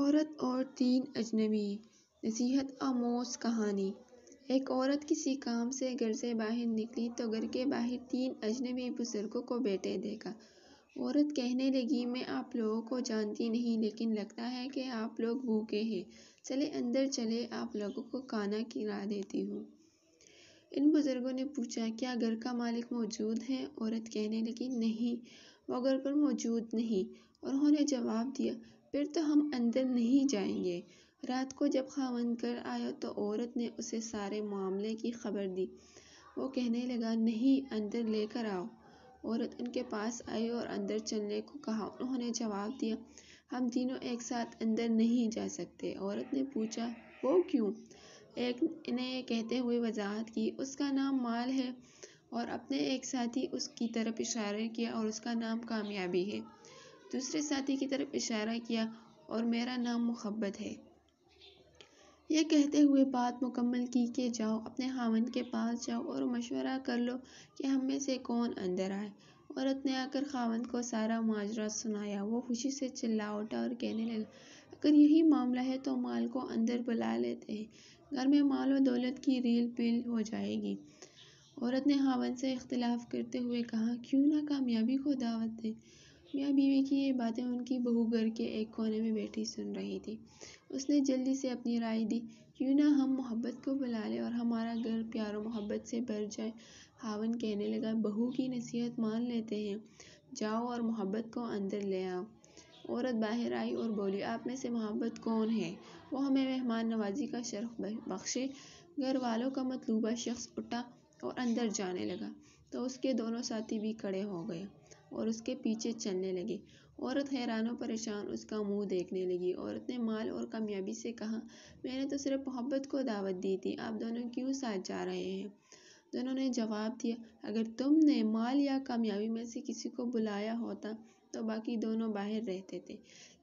عورت اور تین اجنبی، نصیحت آموز کہانی۔ ایک عورت کسی کام سے گھر سے باہر نکلی تو گھر کے باہر تین اجنبی بزرگوں کو بیٹھے دیکھا۔ عورت کہنے لگی، میں آپ لوگوں کو جانتی نہیں، لیکن لگتا ہے کہ آپ لوگ بھوکے ہیں۔ چلے اندر چلے، آپ لوگوں کو کھانا کھلا دیتی ہوں۔ ان بزرگوں نے پوچھا، کیا گھر کا مالک موجود ہے؟ عورت کہنے لگی، نہیں، وہ گھر پر موجود نہیں۔ انہوں نے جواب دیا، پھر تو ہم اندر نہیں جائیں گے۔ رات کو جب خاوند گھر آیا تو عورت نے اسے سارے معاملے کی خبر دی۔ وہ کہنے لگا، نہیں، اندر لے کر آؤ۔ عورت ان کے پاس آئی اور اندر چلنے کو کہا۔ انہوں نے جواب دیا، ہم تینوں ایک ساتھ اندر نہیں جا سکتے۔ عورت نے پوچھا، وہ کیوں؟ ایک نے کہتے ہوئے وضاحت کی، اس کا نام مال ہے، اور اپنے ایک ساتھی اس کی طرف اشارہ کیا، اور اس کا نام کامیابی ہے۔ دوسرے ساتھی کی طرف اشارہ کیا، اور میرا نام محبت ہے۔ یہ کہتے ہوئے بات مکمل کی کہ جاؤ، اپنے خاوند کے پاس جاؤ اور مشورہ کر لو کہ ہم میں سے کون اندر آئے۔ عورت نے آ کر خاوند کو سارا ماجرا سنایا۔ وہ خوشی سے چلا اٹھا اور کہنے لگا، اگر یہی معاملہ ہے تو مال کو اندر بلا لیتے ہیں، گھر میں مال و دولت کی ریل پیل ہو جائے گی۔ عورت نے خاوند سے اختلاف کرتے ہوئے کہا، کیوں نہ کامیابی کو دعوت دیں؟ میاں بیوی کی یہ باتیں ان کی بہو گھر کے ایک کونے میں بیٹھی سن رہی تھی۔ اس نے جلدی سے اپنی رائے دی، کیوں نہ ہم محبت کو بلا لیں اور ہمارا گھر پیار و محبت سے بھر جائے۔ خاوند کہنے لگا، بہو کی نصیحت مان لیتے ہیں، جاؤ اور محبت کو اندر لے آؤ۔ عورت باہر آئی اور بولی، آپ میں سے محبت کون ہے؟ وہ ہمیں مہمان نوازی کا شرف بخشے۔ گھر والوں کا مطلوبہ شخص اٹھا اور اندر جانے لگا تو اس کے دونوں ساتھی بھی کھڑے ہو گئے اور اس کے پیچھے چلنے لگے۔ عورت حیران و پریشان اس کا منہ دیکھنے لگی۔ عورت نے مال اور کامیابی سے کہا، میں نے تو صرف محبت کو دعوت دی تھی، آپ دونوں کیوں ساتھ جا رہے ہیں؟ دونوں نے جواب دیا، اگر تم نے مال یا کامیابی میں سے کسی کو بلایا ہوتا تو باقی دونوں باہر رہتے تھے،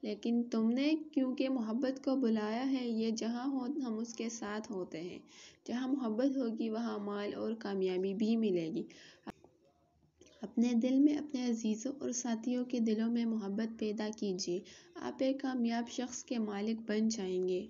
لیکن تم نے کیونکہ محبت کو بلایا ہے، یہ جہاں ہو ہم اس کے ساتھ ہوتے ہیں۔ جہاں محبت ہوگی وہاں مال اور کامیابی بھی ملے گی۔ اپنے دل میں اپنے عزیزوں اور ساتھیوں کے دلوں میں محبت پیدا کیجیے، آپ ایک کامیاب شخص کے مالک بن جائیں گے۔